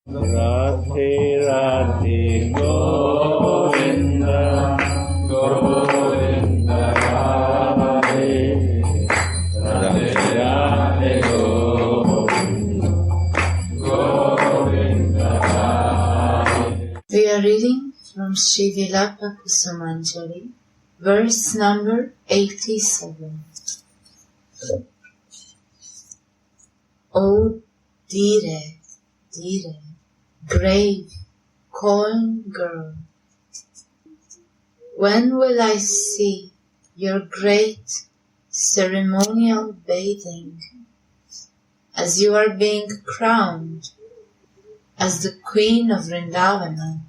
Radhe Radhe Govinda Govinda Radhe Radhe Radhe Govinda Govinda Radhe. We are reading from Sri Vilapa Kusumanjali, verse number 87. O Dire, Dire, brave, calm girl, when will I see your great ceremonial bathing, as you are being crowned as the Queen of Vrindavana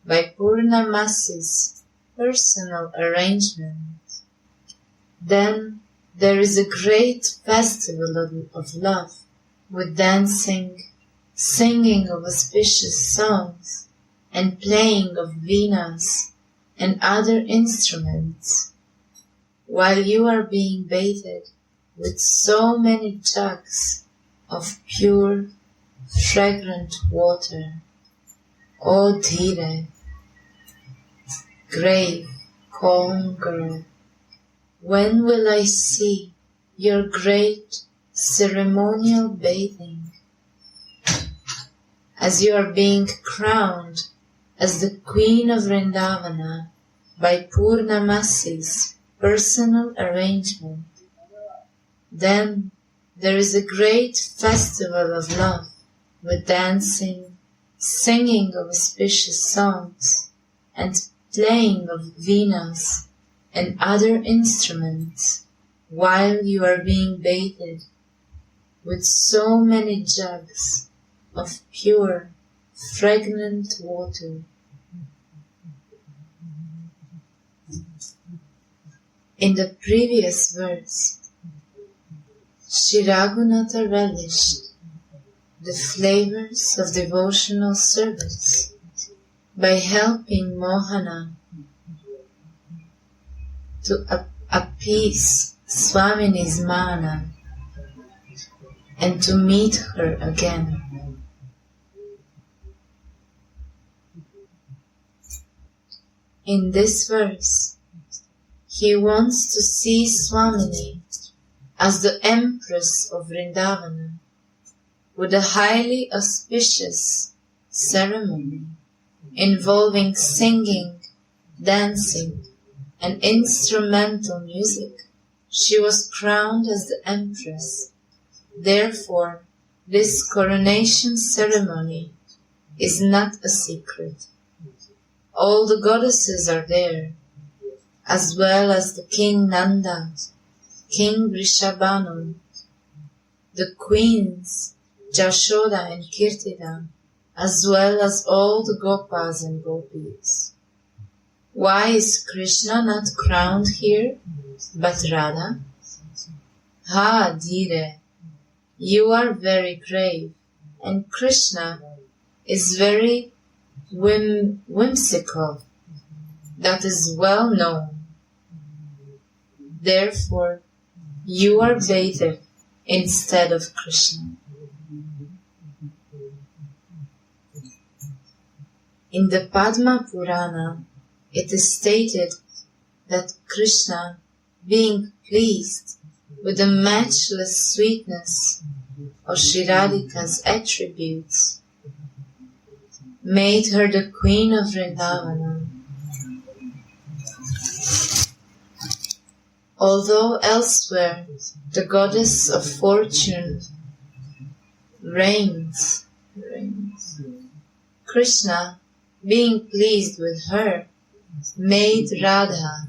by Purnamasi's personal arrangement? Then there is a great festival of love, with dancing, singing of auspicious songs, and playing of venas and other instruments, while you are being bathed with so many jugs of pure, fragrant water. O Dhire, grave, calm girl, when will I see your great ceremonial bathing, as you are being crowned as the Queen of Vrindavana by Purnamasi's personal arrangement? Then there is a great festival of love, with dancing, singing of auspicious songs, and playing of venas and other instruments, while you are being bathed with so many jugs of pure, fragrant water. In the previous verse, Shri Raghunatha relished the flavors of devotional service by helping Mohana to appease Swamini's mana and to meet her again. In this verse, he wants to see Swamini as the Empress of Vrindavana, with a highly auspicious ceremony involving singing, dancing, and instrumental music. She was crowned as the Empress. Therefore, this coronation ceremony is not a secret. All the goddesses are there, as well as the King Nanda, King Vrishabhanu, the queens Jashoda and Kirtida, as well as all the Gopas and Gopis. Why is Krishna not crowned here, but Radha? Ha, Dhire, you are very grave, and Krishna is very whimsical. That is well known. Therefore, you are bathed instead of Krishna. In the Padma Purana, it is stated that Krishna, being pleased with the matchless sweetness of Shri Radhika's attributes, made her the Queen of Vrindavana. Although elsewhere the goddess of fortune reigns, Krishna, being pleased with her, made Radha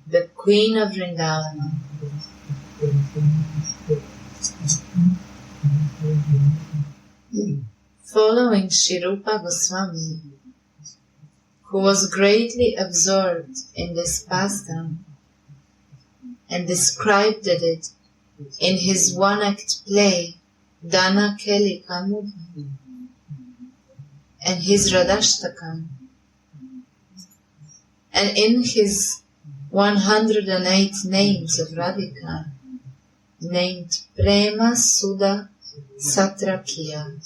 the Queen of Vrindavana. Following Shri Rupa Goswami, who was greatly absorbed in this pastime and described it in his one-act play Dana Keli Kamudha and his Radhashtakam, and in his 108 names of Radhika, named Prema Sudha Satrakiya.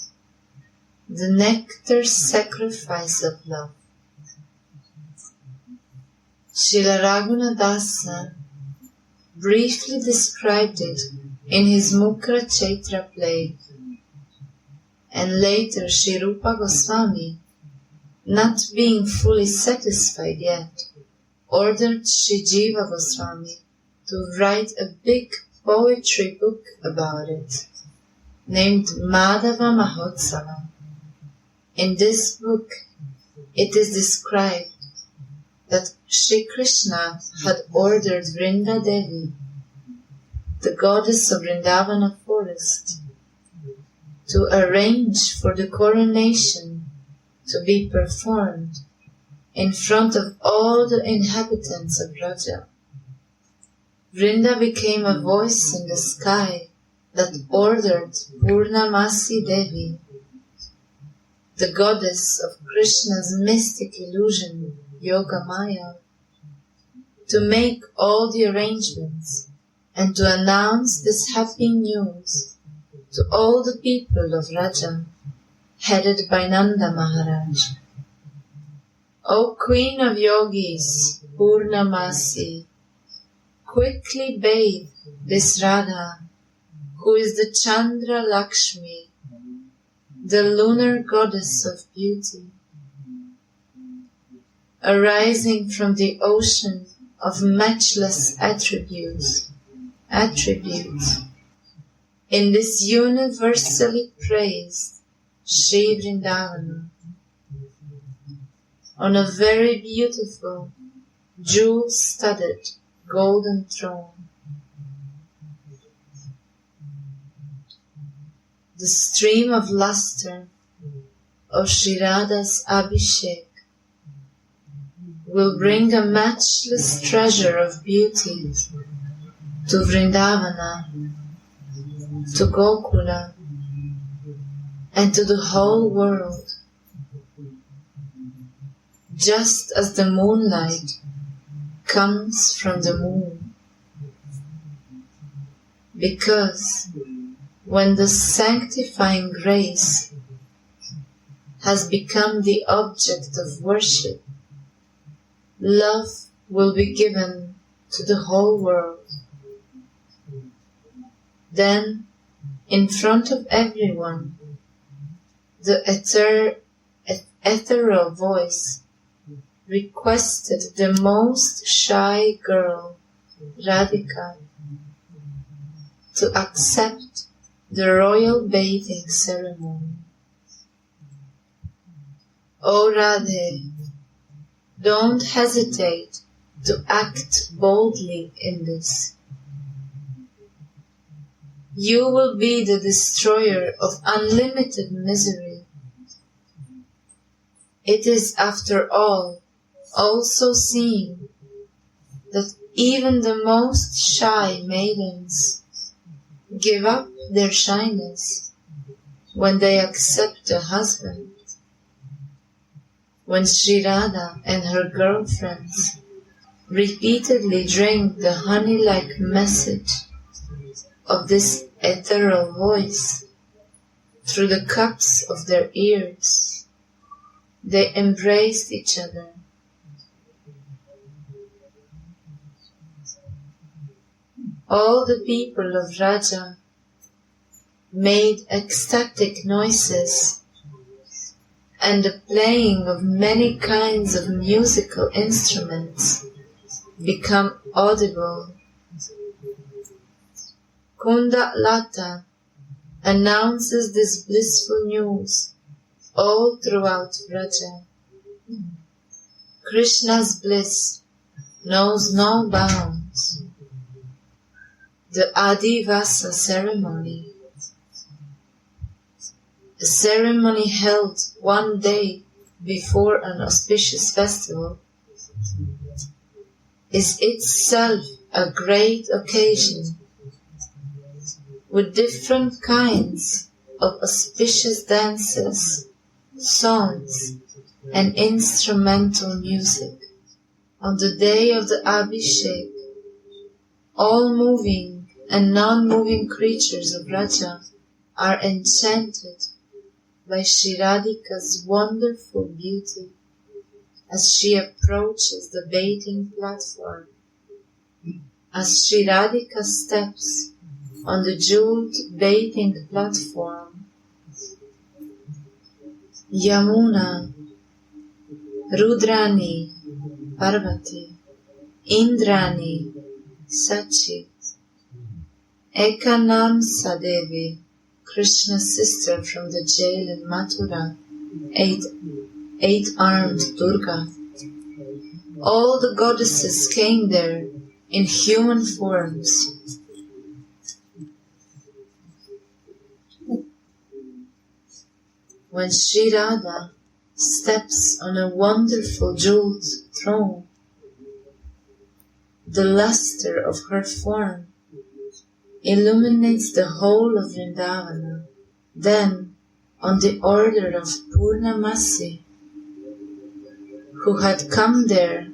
the nectar sacrifice of love. Srila Raghunatha briefly described it in his Mukra Chaitra play, and later Sri Rupa Goswami, not being fully satisfied yet, ordered Sri Jiva Goswami to write a big poetry book about it, named Madhava Mahotsava. In this book, it is described that Sri Krishna had ordered Vrinda Devi, the goddess of Vrindavana forest, to arrange for the coronation to be performed in front of all the inhabitants of Raja. Vrinda became a voice in the sky that ordered Purnamasi Devi, the goddess of Krishna's mystic illusion, Yoga Maya, to make all the arrangements and to announce this happy news to all the people of Raja, headed by Nanda Maharaj. O Queen of Yogis, Purnamasi, quickly bathe this Radha, who is the Chandra Lakshmi, the lunar goddess of beauty, arising from the ocean of matchless attributes, in this universally praised Sri Vrindavana, on a very beautiful, jewel-studded golden throne. The stream of luster of Sri Radha's Abhishek will bring a matchless treasure of beauty to Vrindavana, to Gokula, and to the whole world, just as the moonlight comes from the moon. Because when the sanctifying grace has become the object of worship, love will be given to the whole world. Then, in front of everyone, the ethereal voice requested the most shy girl, Radhika, to accept the royal bathing ceremony. O Radhe, don't hesitate to act boldly in this. You will be the destroyer of unlimited misery. It is, after all, also seen that even the most shy maidens give up their shyness when they accept a husband. When Sri Radha and her girlfriends repeatedly drank the honey-like message of this ethereal voice through the cups of their ears, they embraced each other. All the people of Raja made ecstatic noises, and the playing of many kinds of musical instruments become audible. Kunda Lata announces this blissful news all throughout Raja. Krishna's bliss knows no bounds. The Adivasa ceremony, a ceremony held one day before an auspicious festival, is itself a great occasion, with different kinds of auspicious dances, songs, and instrumental music. On the day of the Abhishek, all moving and non-moving creatures of Raja are enchanted by Sri Radhika's wonderful beauty as she approaches the bathing platform. As Sri Radhika steps on the jeweled bathing platform, Yamuna, Rudrani, Parvati, Indrani, Sachit, Ekanamsa Devi, Krishna's sister from the jail in Mathura, eight-armed Durga. All the goddesses came there in human forms. When Sri Radha steps on a wonderful jeweled throne, the luster of her form illuminates the whole of Vrindavana. Then, on the order of Purnamasi, who had come there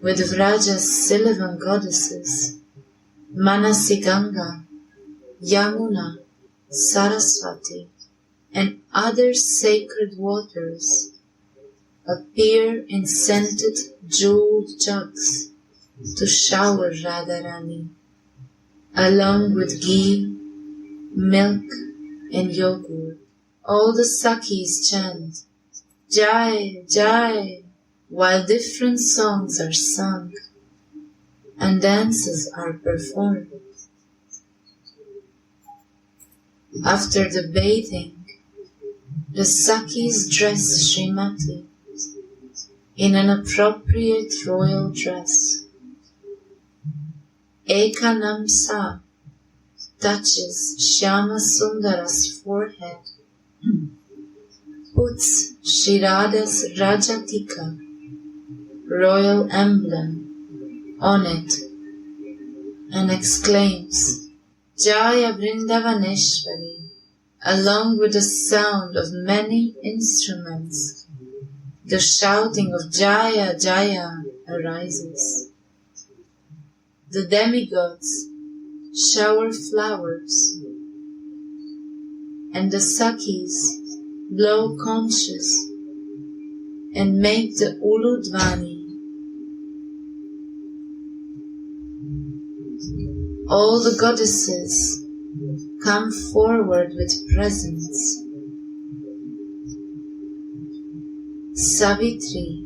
with Vraja's 11 goddesses, Manasi Ganga, Yamuna, Saraswati, and other sacred waters, appear in scented jeweled jugs to shower Radharani, along with ghee, milk, and yogurt. All the Sakhis chant, Jai, Jai, while different songs are sung and dances are performed. After the bathing, the Sakhis dress Srimati in an appropriate royal dress. Ekanamsa touches Shyama Sundara's forehead, puts Sri Radha's Rajatika, royal emblem, on it, and exclaims, Jaya Vrindavaneshwari, along with the sound of many instruments. The shouting of Jaya Jaya arises. The demigods shower flowers, and the Sakhis blow conches and make the Uludvani. All the goddesses come forward with presents. Savitri,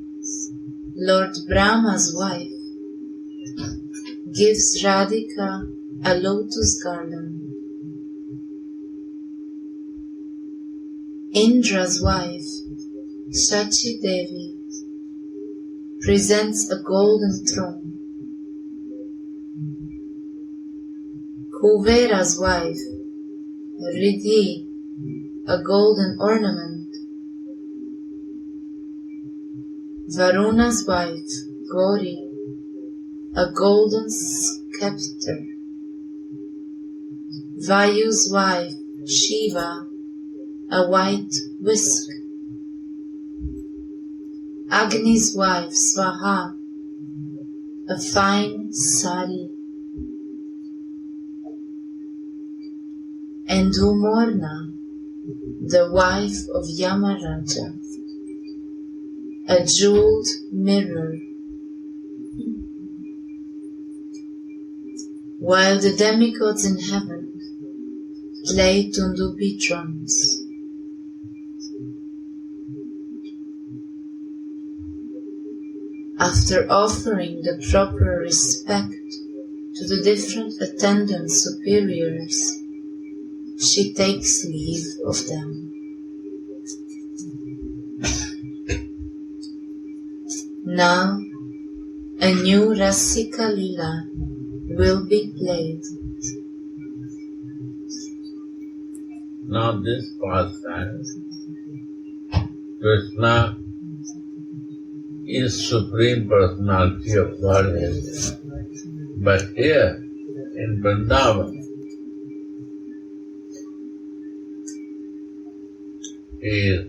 Lord Brahma's wife, gives Radhika a lotus garland. Indra's wife, Shachi Devi, presents a golden throne. Kuvera's wife, Riddhi, a golden ornament. Varuna's wife, Gauri, a golden scepter. Vayu's wife, Shiva, a white whisk. Agni's wife, Swaha, a fine sari. And Umorna, the wife of Yamaraja, a jeweled mirror. While the demigods in heaven play tundubi drums. After offering the proper respect to the different attendant superiors, she takes leave of them. Now, a new Rasika Lila will be played. Now this pastime, Krishna is Supreme Personality of Godhead. But here, in Vrindavan, he is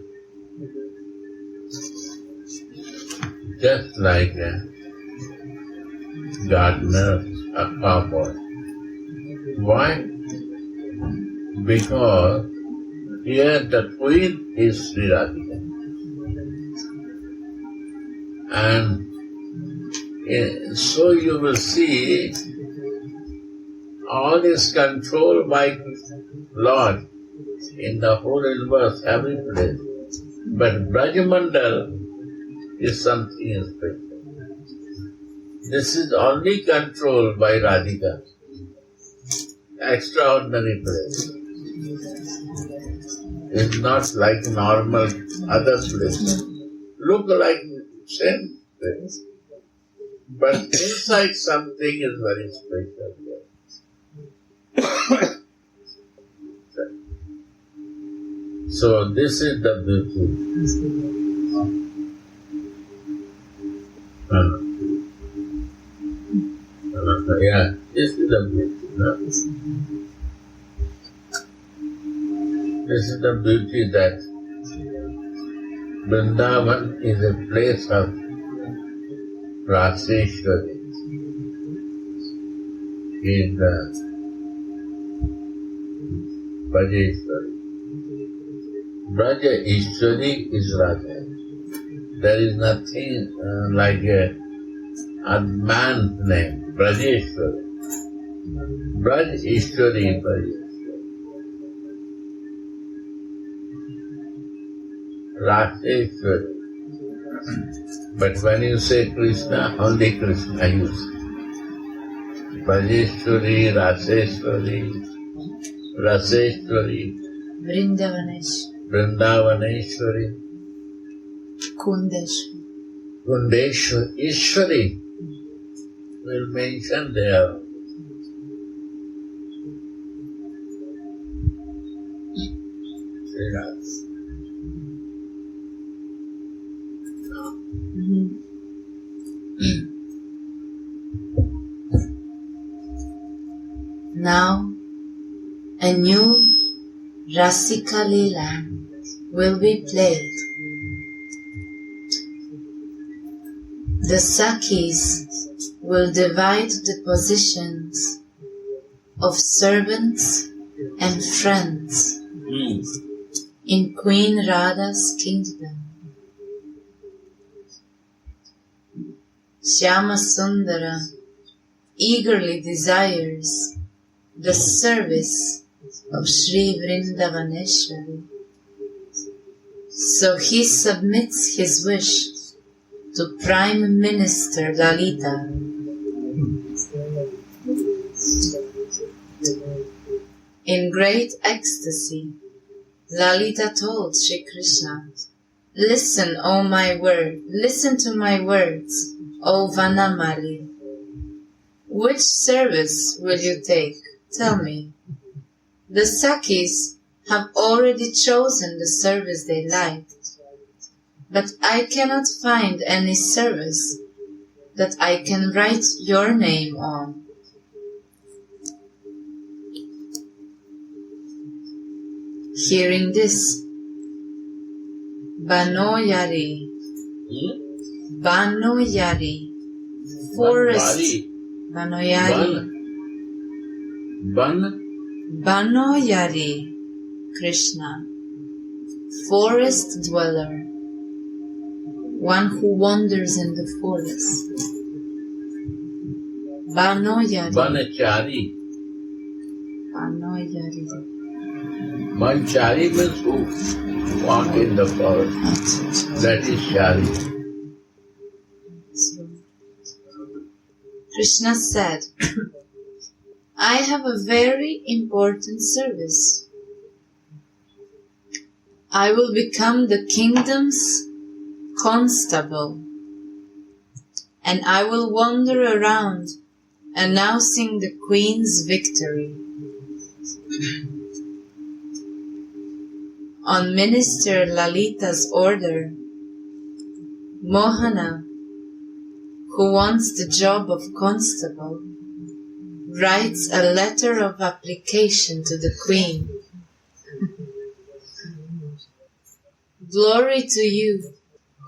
just like a gardener, a cowboy. Why? Because Here the queen is Sri Radhika. And so you will see all is controlled by Lord in the whole universe, every place. But Brajamandal is something special. This is only controlled by Radhika. Extraordinary place. It's not like normal other places. Look like same place. But inside something is very special there. So this is the beauty. Yeah, this is the beauty. No? This is the beauty that Vrindavan is a place of Raseshwari. She is the Brajeshwari. Braja Ishwari is Radha. There is nothing like a man's name, Brajeshwari. Braj Ishwari, Brajeshwari. Raseshwari. But when you say Krishna, only Krishna use. Brajeshwari, Raseshwari, Raseshwari, Vrindavaneshwari, Kundeshwari, Ishwari will mention there. Now, a new Rasika Leela will be played. The Sakis will divide the positions of servants and friends in Queen Radha's kingdom. Shyama Sundara eagerly desires the service of Sri Vrindavaneshwari. So he submits his wish to Prime Minister Lalita. In great ecstasy, Lalita told Shri Krishna, listen to my words, O Vanamali. Which service will you take? Tell me. The Sakis have already chosen the service they like, but I cannot find any service that I can write your name on. Hearing this, Banoyari, forest, Banoyari, Krishna, forest dweller, one who wanders in the forest. Banoyari. Manchari means who walk in the forest. That is Shari. Krishna said, I have a very important service. I will become the kingdom's constable, and I will wander around announcing the queen's victory. On Minister Lalita's order, Mohana, who wants the job of constable, writes a letter of application to the queen. Glory to you,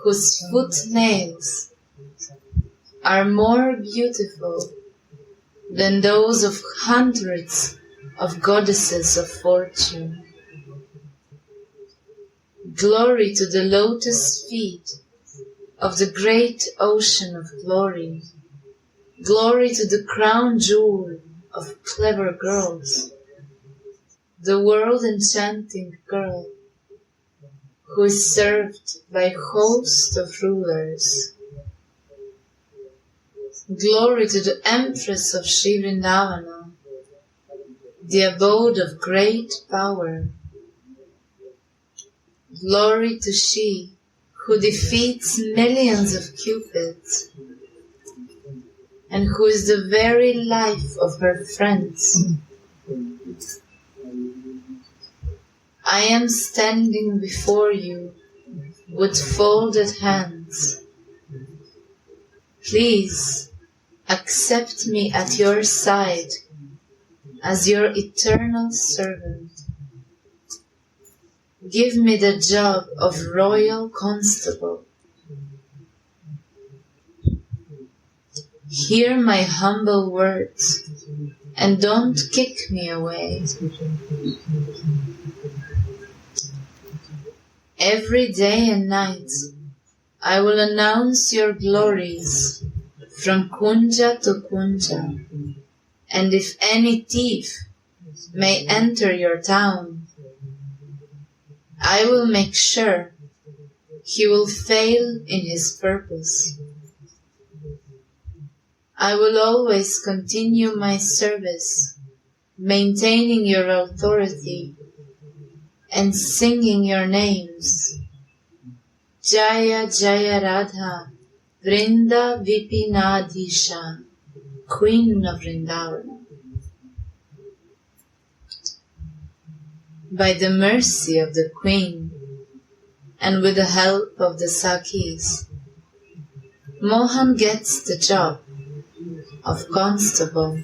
whose footnails are more beautiful than those of hundreds of goddesses of fortune. Glory to the lotus feet of the great ocean of glory. Glory to the crown jewel of clever girls, the world-enchanting girl who is served by a host of rulers. Glory to the Empress of Sri Vrindavana, the abode of great power. Glory to she who defeats millions of cupids and who is the very life of her friends. I am standing before you with folded hands. Please accept me at your side as your eternal servant. Give me the job of royal constable. Hear my humble words and don't kick me away. Every day and night I will announce your glories from Kunja to Kunja, and if any thief may enter your town, I will make sure he will fail in his purpose. I will always continue my service, maintaining your authority and singing your names. Jaya Jaya Radha, Vrinda Vipinadisha, Queen of Vrindavan. By the mercy of the Queen, and with the help of the Sakhis, Mohan gets the job of constable,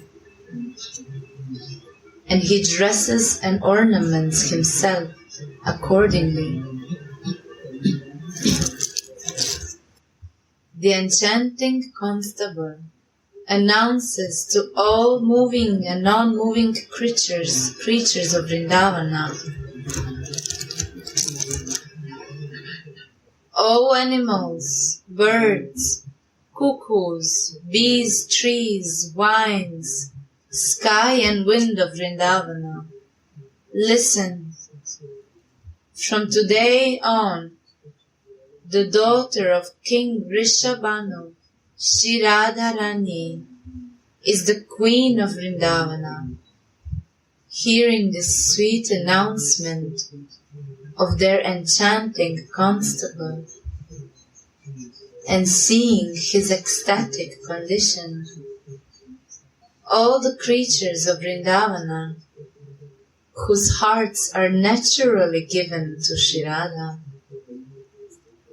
and he dresses and ornaments himself accordingly. The enchanting constable announces to all moving and non-moving creatures of Vrindavana, all animals, birds, cuckoos, bees, trees, vines, sky and wind of Vrindavana, listen. From today on, the daughter of King Rishabhanu, Shri Radharani, is the queen of Vrindavana. Hearing this sweet announcement of their enchanting constable, and seeing his ecstatic condition, all the creatures of Vrindavana, whose hearts are naturally given to Shri Radha,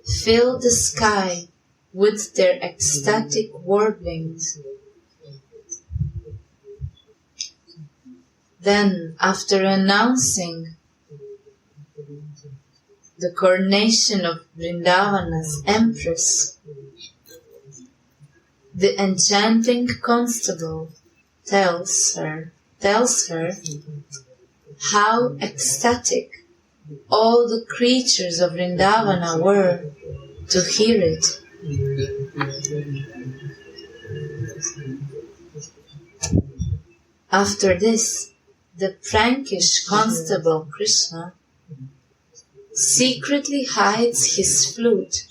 fill the sky with their ecstatic warblings. Then, after announcing the coronation of Vrindavana's empress, the enchanting constable tells her how ecstatic all the creatures of Vrindavana were to hear it. After this, the prankish constable Krishna secretly hides his flute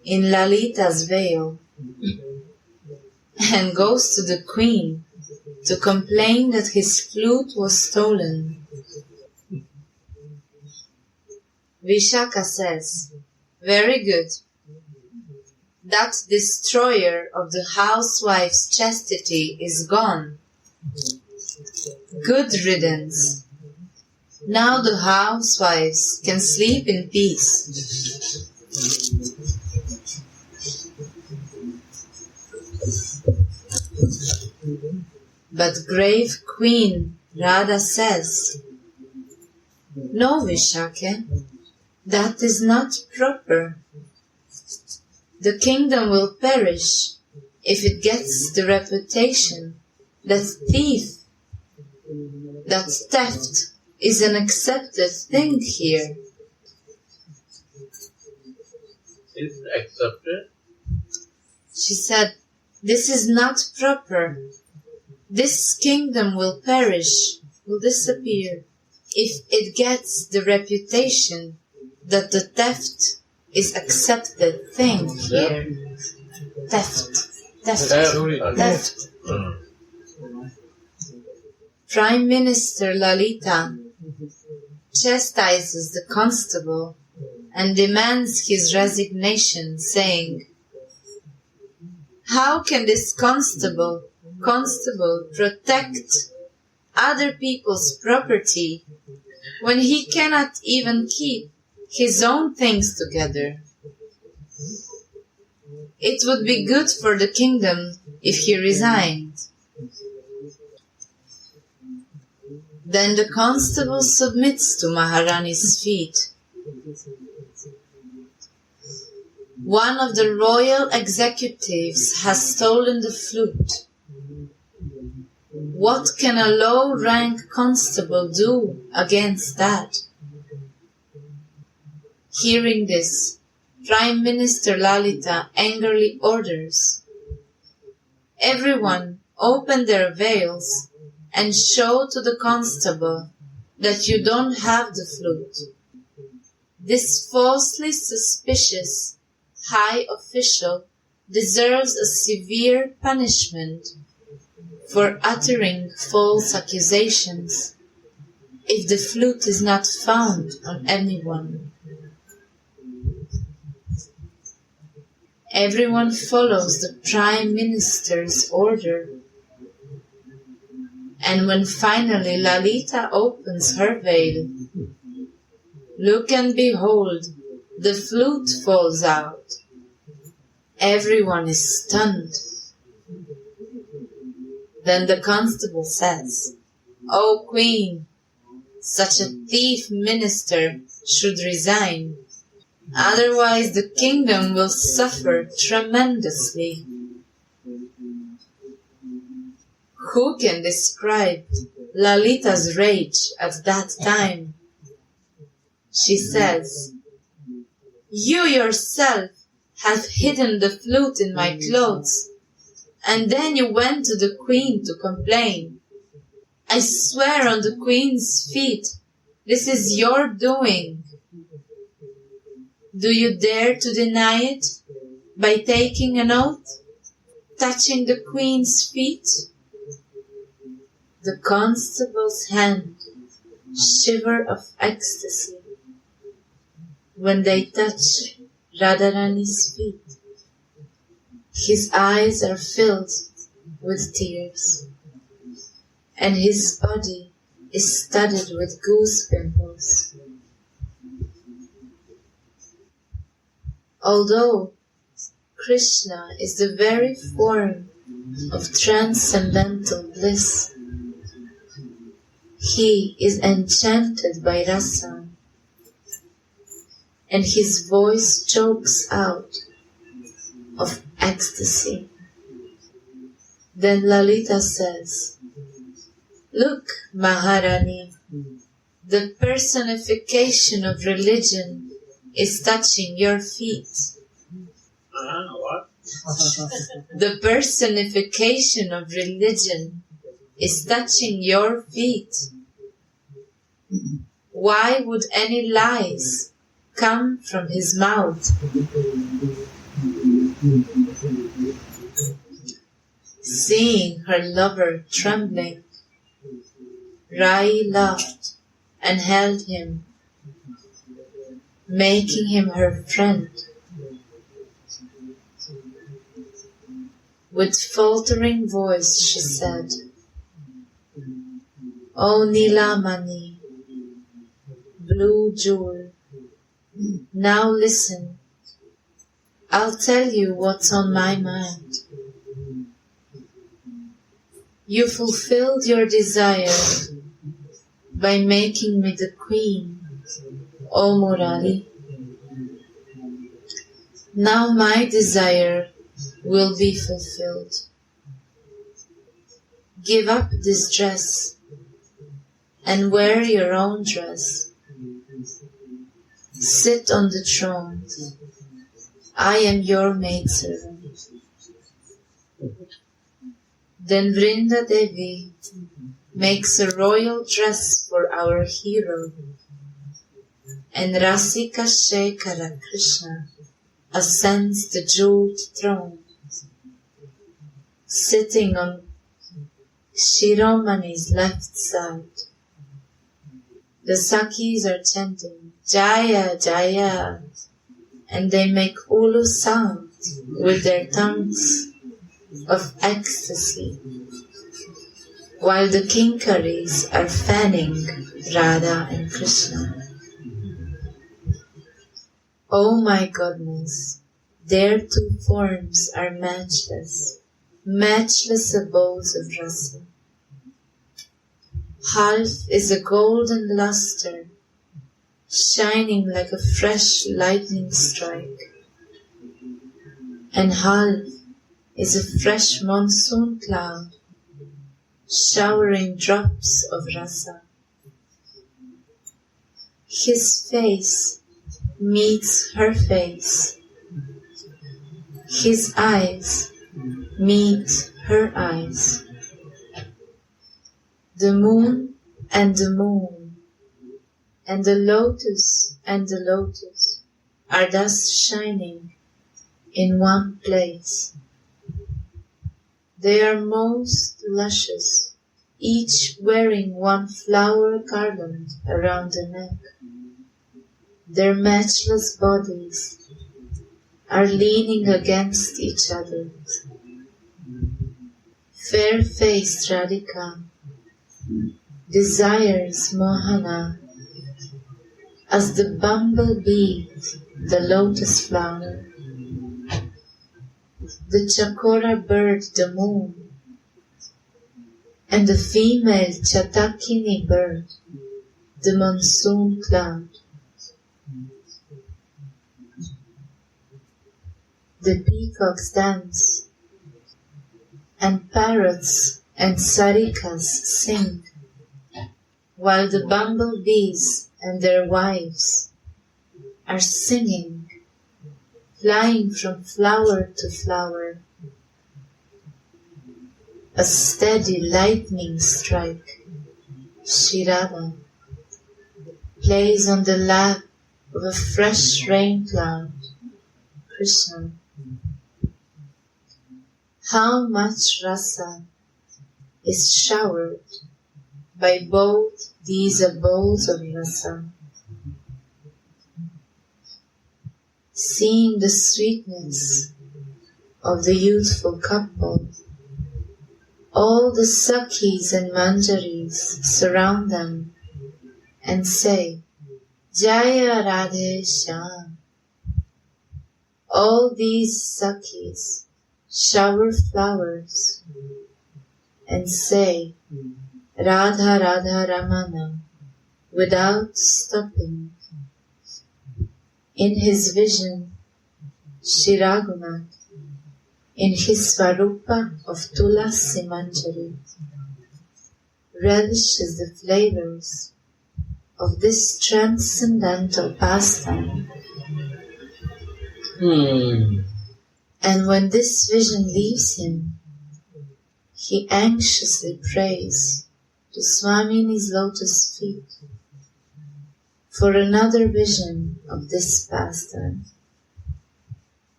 in Lalita's veil and goes to the queen to complain that his flute was stolen. Vishaka says, "Very good. That destroyer of the housewife's chastity is gone. Good riddance. Now the housewives can sleep in peace." But grave Queen Radha says, "No, Vishake, that is not proper. The kingdom will perish if it gets the reputation that theft is an accepted thing here. is accepted. She said, "This is not proper. This kingdom will perish, will disappear, if it gets the reputation that the theft is accepted thing here." Theft. Theft. Prime Minister Lalita chastises the constable and demands his resignation, saying, "How can this constable protect other people's property when he cannot even keep his own things together? It would be good for the kingdom if he resigned." Then the constable submits to Maharani's feet. One of the royal executives has stolen the flute. What can a low-rank constable do against that? Hearing this, Prime Minister Lalita angrily orders, "Everyone open their veils and show to the constable that you don't have the flute." This falsely suspicious high official deserves a severe punishment for uttering false accusations if the flute is not found on anyone. Everyone follows the Prime Minister's order, and when finally Lalita opens her veil, look and behold, the flute falls out. Everyone is stunned. Then the constable says, "O Queen, such a thief minister should resign, otherwise the kingdom will suffer tremendously." Who can describe Lalita's rage at that time? She says, "You yourself have hidden the flute in my clothes, and then you went to the queen to complain. I swear on the queen's feet, this is your doing. Do you dare to deny it by taking an oath, touching the queen's feet?" The constable's hand shiver of ecstasy when they touch Radharani's feet. His eyes are filled with tears, and his body is studded with goose pimples. Although Krishna is the very form of transcendental bliss, he is enchanted by rasa, and his voice chokes out of ecstasy. Then Lalita says, "Look, Maharani, the personification of religion is touching your feet." What? The personification of religion is touching your feet. Why would any lies come from his mouth? Seeing her lover trembling, Rai laughed and held him, making him her friend. With faltering voice she said, "O Nilamani, blue jewel, now listen. I'll tell you what's on my mind. You fulfilled your desire by making me the queen, O Murali. Now my desire will be fulfilled. Give up this dress and wear your own dress. Sit on the throne I am your maidservant. Then Vrinda Devi makes a royal dress for our hero, and Rasika Shekhara Krishna ascends the jeweled throne, sitting on Shiromani's left side. The Sakis are chanting Jaya Jaya, and they make ulu sounds with their tongues of ecstasy, while the Kinkaris are fanning Radha and Krishna. Oh my goodness, their two forms are matchless, matchless abodes of rasa. Half is a golden luster, shining like a fresh lightning strike, and half is a fresh monsoon cloud, showering drops of rasa. His face meets her face, his eyes meet her eyes. The moon and the moon, and the lotus and the lotus are thus shining in one place. They are most luscious, each wearing one flower garland around the neck. Their matchless bodies are leaning against each other. Fair-faced Radhika desires Mohana as the bumblebee the lotus flower, the chakora bird the moon, and the female chatakini bird the monsoon cloud. The peacocks dance, and parrots and sarikas sing, while the bumblebees and their wives are singing, flying from flower to flower. A steady lightning strike, Shirada, plays on the lap of a fresh rain cloud, Krishna. How much rasa is showered by both these abodes of rasa. Seeing the sweetness of the youthful couple, all the Sakis and Manjaris surround them and say, Jaya Radhe Shyam. All these Sakis shower flowers and say Radha Radha Ramana without stopping. In his vision, Shri Raghunath, in his Swarupa of Tulasi Manjari, relishes the flavors of this transcendental pastime. And when this vision leaves him, he anxiously prays to Swamini's lotus feet for another vision of this pastime.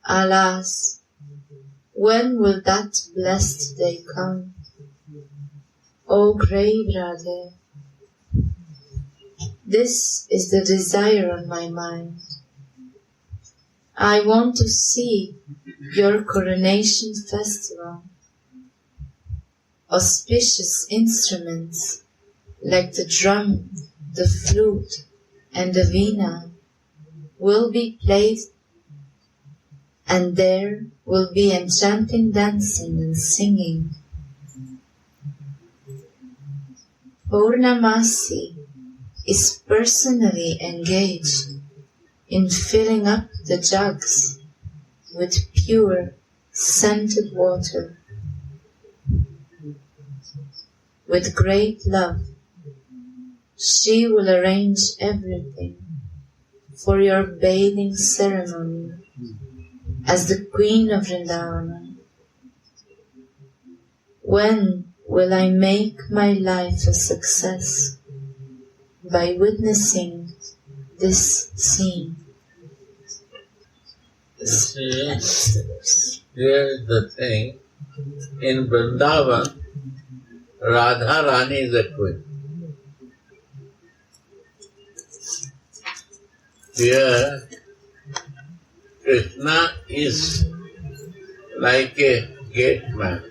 Alas, when will that blessed day come? O grave Radhe, this is the desire on my mind. I want to see your coronation festival. Auspicious instruments like the drum, the flute, and the veena will be played, and there will be enchanting dancing and singing. Purnamasi is personally engaged in filling up the jugs with pure, scented water. With great love, she will arrange everything for your bathing ceremony as the Queen of Vrindavan. When will I make my life a success? By witnessing this scene. You see, here is the thing. In Vrindavan, Radharani is a queen. Here, Krishna is like a gatekeeper,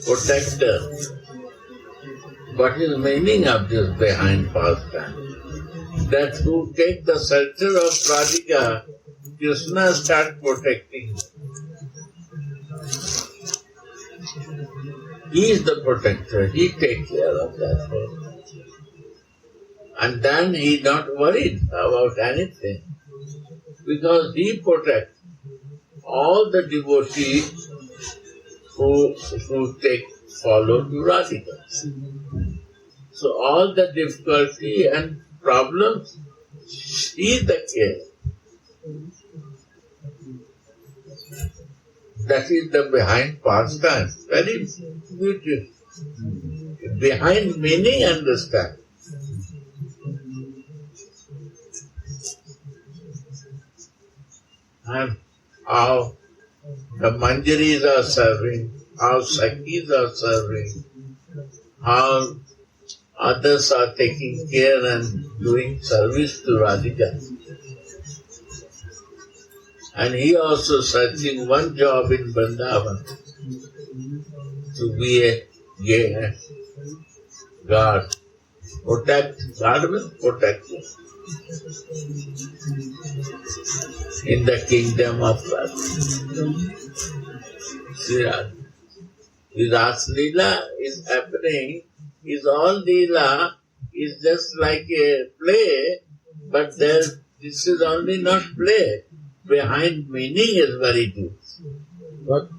protector. What is the meaning of this behind pastime? That who take the shelter of Radhika, Krishna start protecting. He is the protector, he takes care of that world. And then he not worried about anything, because he protects all the devotees who follow to Radhika. So all the difficulty and problems, he is the care. That is the behind pastime. Very beautiful. Behind meaning, understand. And how the manjaris are serving, how sakis are serving, how others are taking care and doing service to Radhika. And he also searching one job in Vrindavan to be a guard. Guard means protector in the kingdom of God. See, this Leela is happening, is all Leela is just like a play, but this is only not play. Behind meaning is very deep. But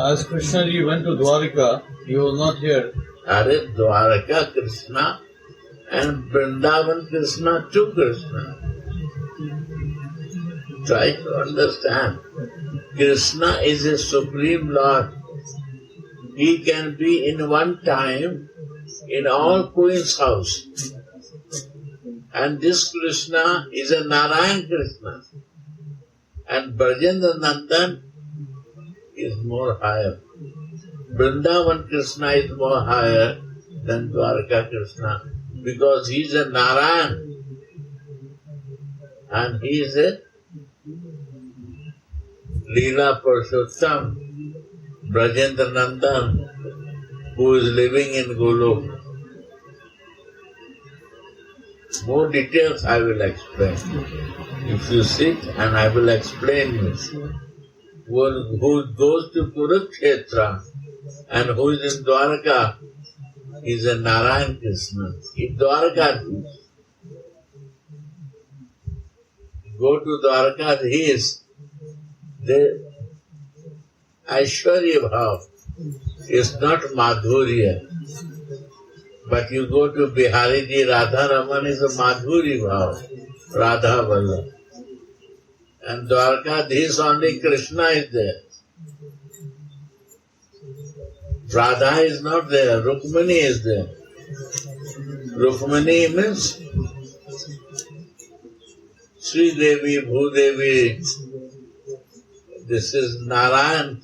as Krishna ji went to Dwarika, he was not here. Dwaraka Krishna and Vrindavan Krishna to Krishna. Try to understand. Krishna is a supreme Lord. He can be in one time in all queens' house. And this Krishna is a Narayan Krishna. And Brajendra Nandan is more higher. Vrindavan Krishna is more higher than Dwaraka Krishna because he is a Narayan and he is a Leela Purushottam, Brajendra Nandan, who is living in Golok. More details I will explain. If you sit and I will explain you. Who goes to Kurukshetra and who is in Dwaraka is a Narayan Krishna. In Dwaraka, go to Dwaraka, he is the Aishwarya Bhav. It's not Madhurya. But you go to Bihariji, Radharaman is a Madhuri Bhav, Radha Vallabh. And Dwarkadhish only Krishna is there. Radha is not there, Rukmini is there. Rukmini means Sri Devi, Bhudevi. This is Narayan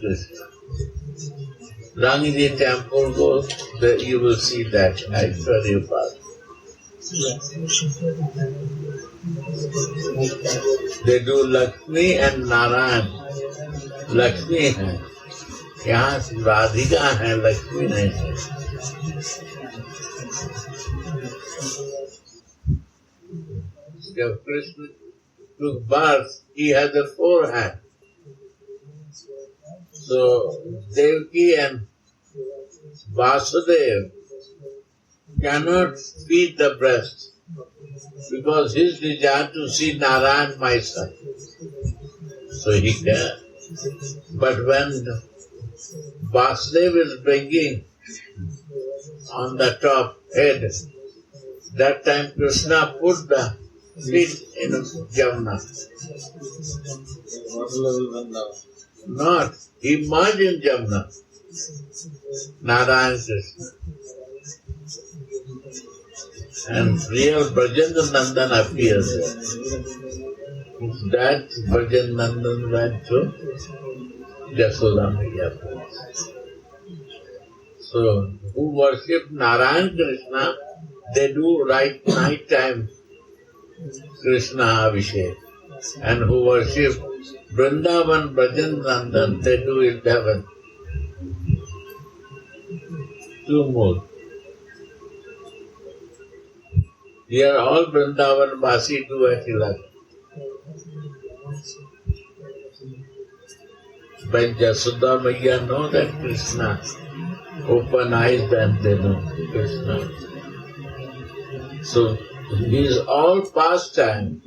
Krishna. Rangiji temple goes, there you will see that Aishwarya Bhav. They do Lakshmi and Narayan. Lakshmi hai. यहाँ Radhika hai, Lakshmi nahi hai. Jab Krishna took birth, he had the four hands. So Devaki and Vasudev cannot feed the breast because his desire to see Narayan, my son. So he can. But when Vasudev is bringing on the top head, that time Krishna put the feet in Jamuna. Water level went down. Not. He merged in Jamuna. Narayan Krishna. And real Brajendra Nandan appears there. That Brajendra Nandan went to Jasoda Maiya. So, who worship Narayan Krishna, they do right night time Krishna Abhishek. And who worship Vrindavan Brajendra Nandan, they do it 11. 2 more. Here all Vrindavan Vasi do at 11. When Jasoda Maiya know that Krishna, open eyes, then they know Krishna. So these all pastime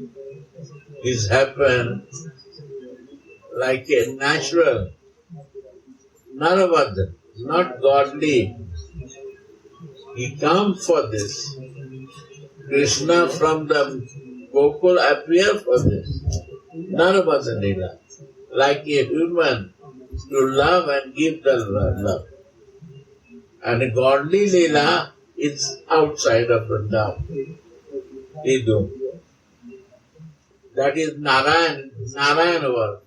is happen like a natural, Naravad, not godly. He comes for this. Krishna from the Gokul appear for this. Naravad Leela. Like a human to love and give the love. And a godly Leela is outside of Vrindavan. He do. That is Narayan work.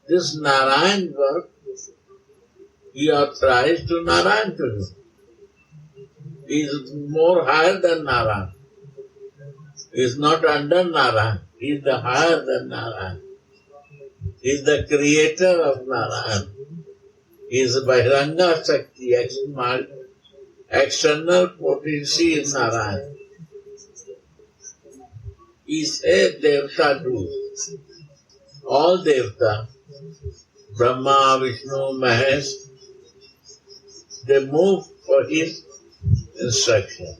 This Narayan work, he authorized to Narayan to do. He is more higher than Narayan. He is not under Narayan. He is the higher than Narayan. He is the creator of Narayan. He is Bahiranga Shakti, external potency in Narayan. He says Devta do. All Devta, Brahma, Vishnu, Mahesh, they move for his instruction.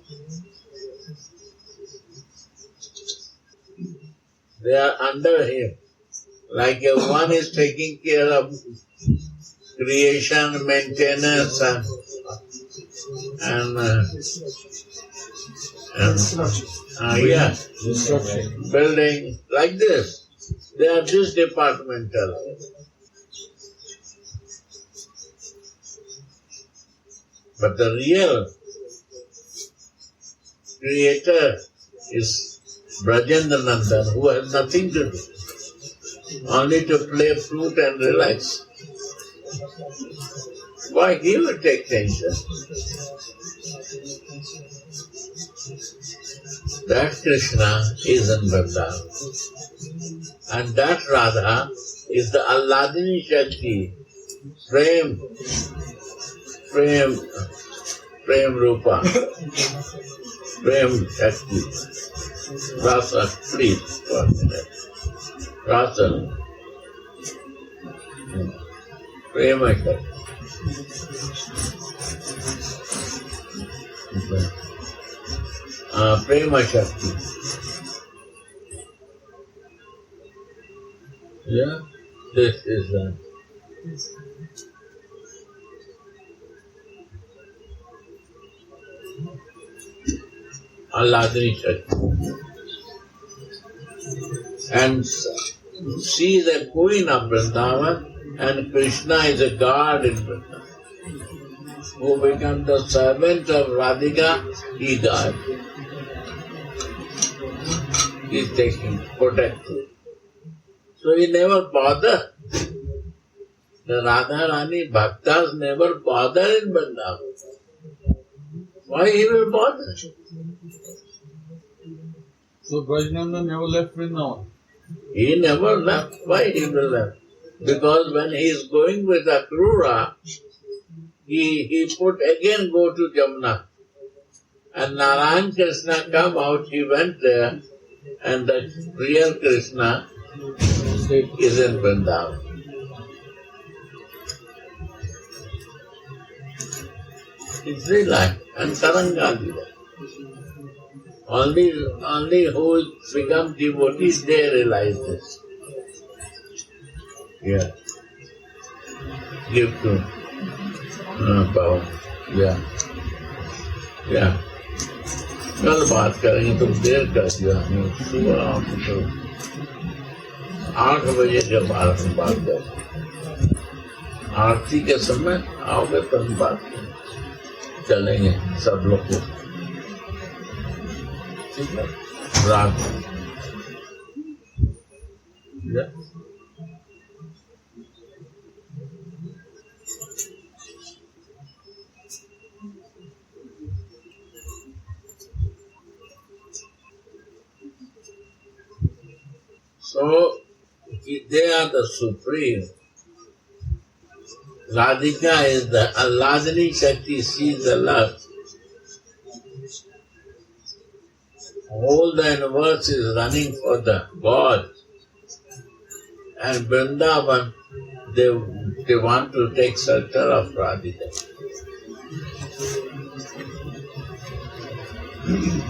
They are under him. Like one is taking care of creation, maintenance, and building, like this. They are this departmental. But the real creator is Brajendra Nandan, who has nothing to do, only to play flute and relax. Why he will take tension? That Krishna is in Vrindavan. And that Radha is the Alladini Shakti, Prem Rupa, Prem Shakti, Rasa, please, 1 minute. Rasa, Prema Shakti. Prema Shakti. Yeah, this is Alladini Shakti. And she is a queen of Vrindavan, and Krishna is a god in Vrindavan. Who becomes the servant of Radhika, he God. He is taking, protecting. So he never bothered. The Radharani Bhaktas never bother in Vrindavan. Why he will bother? So Brajnanda never left Vrindavan? He never left. Why he will left? Because when he is going with Akrura, he put again go to Jamuna. And Narayan Krishna come out, he went there, and the real Krishna is in Vrindavan. It's like and Taranga. Only who become devotees, they realize this. Yeah. Give to power. Yeah. Yeah. कल बात करेंगे, तुम देर कर दिया। सुबह 8 बजे के बाद हम बात करेंगे। आरती के समय आओगे तो हम बात करेंगे, चलेंगे सब लोग को। ठीक है, रात So, they are the supreme. Radhika is the Alladini Shakti, she is the love. Whole the universe is running for the God. And Vrindavan, they want to take shelter of Radhika.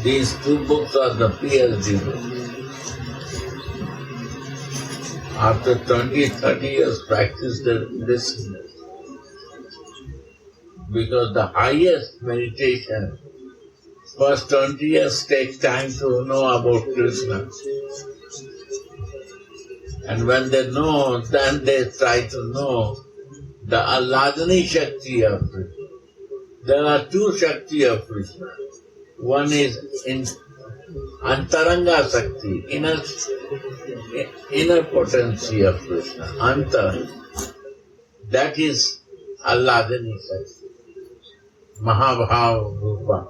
These 2 books are the PhD books. After 20, 30 years practice this, because the highest meditation, first 20 years take time to know about Krishna. And when they know, then they try to know the Alladini Shakti of Krishna. There are 2 Shakti of Krishna. One is in Antaranga Shakti, inner potency of Krishna, Antaranga. That is Alladini Shakti. Mahabhav Rupa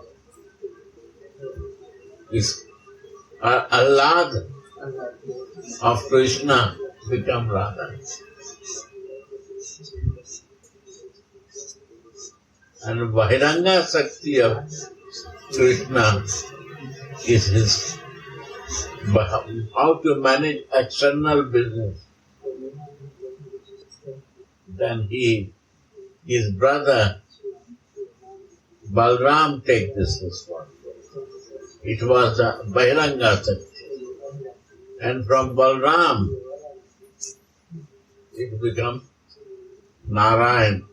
is Allad of Krishna become Radha. And Bahiranga Shakti of Krishna is his how to manage external business. Then his brother Balram take this responsibility. It was the Bahiranga Shakti. And from Balram it becomes Narayan,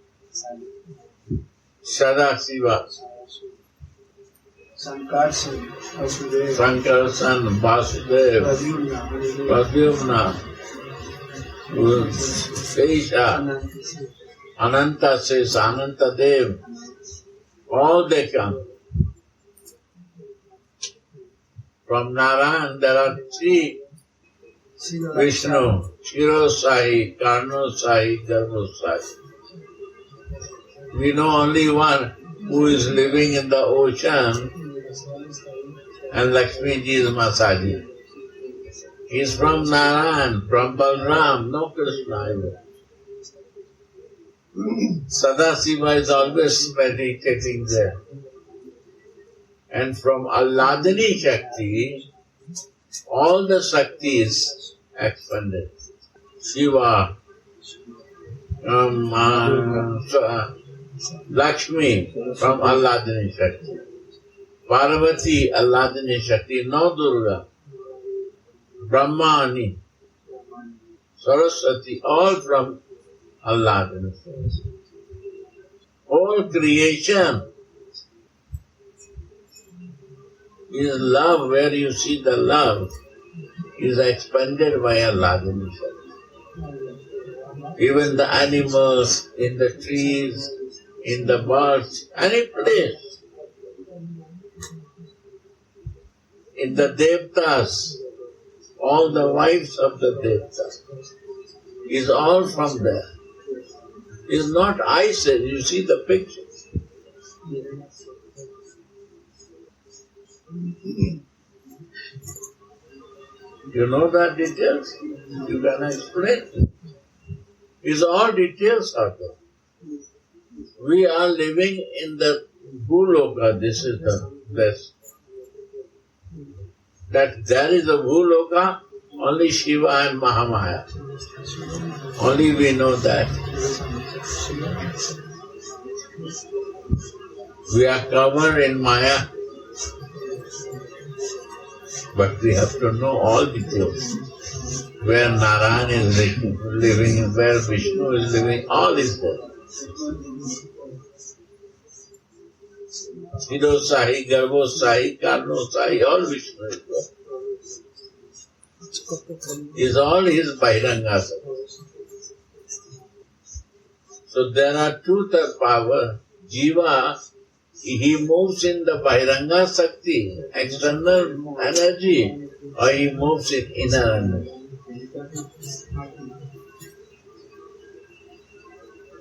Sadasiva, Shankar San, Vasudev, Pradyumna, Sesha, Ananta Sesha, Ananta Dev, all they come. From Narayan there are 3 Vishnu, Shirosai, Karnosai, Garbhosai. We know only one who is living in the ocean, and Lakshmi ji is Masaji. He is from Narayan, from Balram, no Krishna either. Sadasiva is always meditating there. And from Alladini Shakti, all the Shakti is expanded. Shiva, Lakshmi from Alladini Shakti, Parvati Alladini Shakti, no Durga, Brahmani, Saraswati, all from Alladini Shakti. All creation is love, where you see the love is expanded by Alladini Shakti. Even the animals, in the trees, in the birds, any place. In the Devtas, all the wives of the Devtas is all from there. It's not I said, you see the pictures. You know the details? You can explain. It's all details are there. We are living in the Bhuloka, this is the best. That there is a Bhuloka, only Shiva and Mahamaya. Only we know that. We are covered in Maya, but we have to know all details. Where Narayan is living, where Vishnu is living, all is there. Hirosahi, Garbosahi, Karnosahi, all Vishnu is God. Is all his Bahiranga Sakti. So there are two power. Jiva, he moves in the Bahiranga Sakti, external energy, or he moves in inner energy.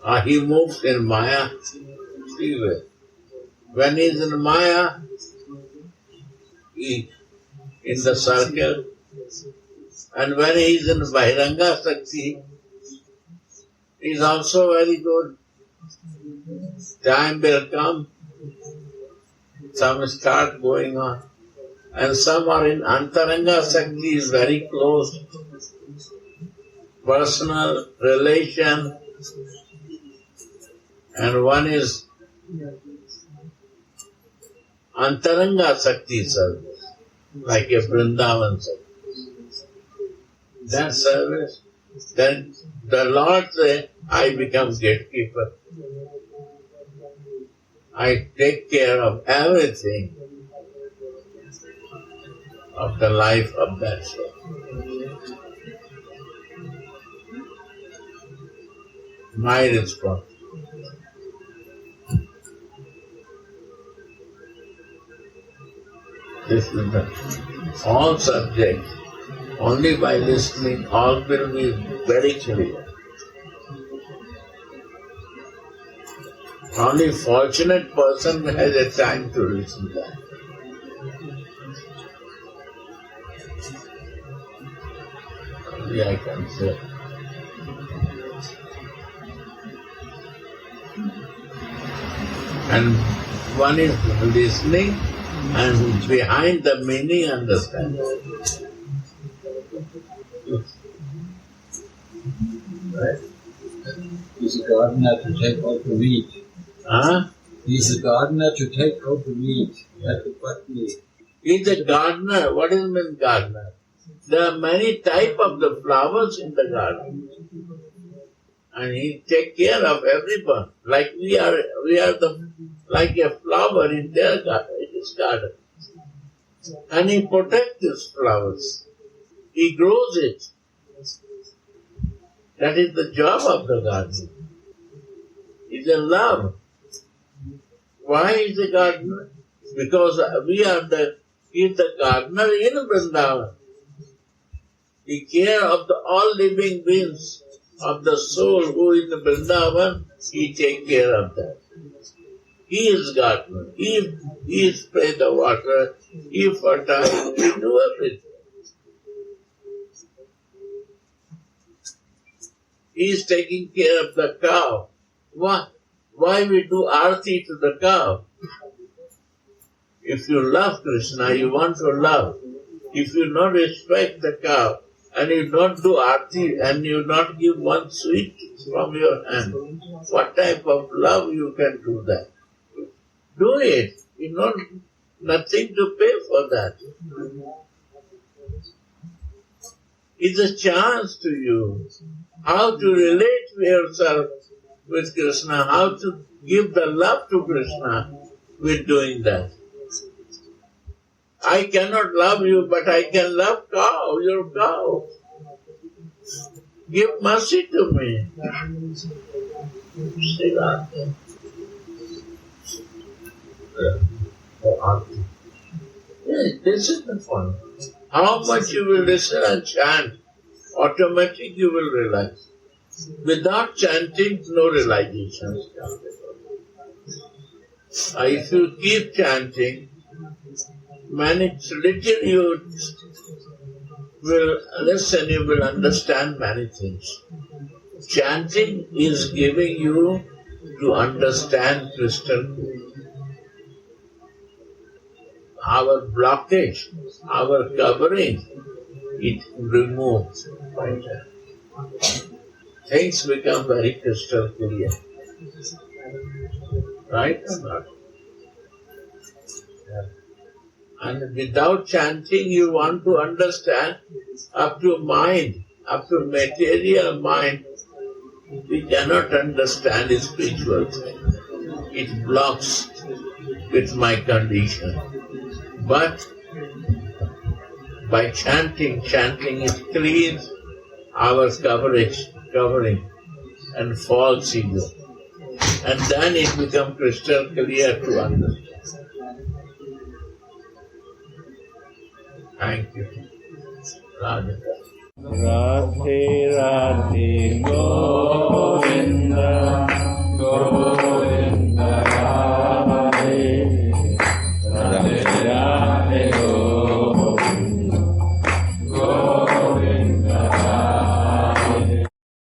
Or he moves in Maya, three ways. When he is in Maya, he in the circle, and when he is in Bahiranga Sakti, he is also very good. Time will come, some start going on, and some are in Antaranga Sakti, is very close, personal relation, and one is Antaranga Sakti service, like a Vrindavan service. That service, then the Lord says, I become gatekeeper. I take care of everything of the life of that soul. My response. This is the all subjects. Only by listening, all will be very clear. Only fortunate person has a time to listen to that. Only I can say. And one is listening and behind the meaning understanding. Right? He's a gardener to take out the weed. Huh? He's a gardener to take out the weed. He's a gardener. What does it mean gardener? There are many types of the flowers in the garden. And he takes care of everyone. Like we are like a flower in their garden, in his garden. And he protects these flowers. He grows it. That is the job of the gardener. It's a love. Why is the gardener? Because he is the gardener in Vrindavan. He cares of all living beings of the soul who is in Vrindavan, he takes care of that. He is gardener. He spray the water, he fertile, he do everything. He is taking care of the cow. Why we do arati to the cow? If you love Krishna, you want to love. If you not respect the cow, and you don't do arati, and you not give one sweet from your hand, what type of love you can do that? Do it. You know, nothing to pay for that. It's a chance to you how to relate yourself with Krishna, how to give the love to Krishna with doing that. I cannot love you, but I can love cow, your cow. Give mercy to me. See that? Yes, this is the point. How much you will listen and chant, automatically you will realize. Without chanting, no realization. If you keep chanting, little you will listen, you will understand many things. Chanting is giving you to understand crystal clear. Our blockage, our covering, it removes by that. Things become very crystal clear. Right or not? Yeah. And without chanting, you want to understand up to mind, up to material mind, we cannot understand a spiritual thing. It blocks. with my condition. But by chanting it cleans our covering and false ego. And then it becomes crystal clear to understand. Thank you. Radha. Radhe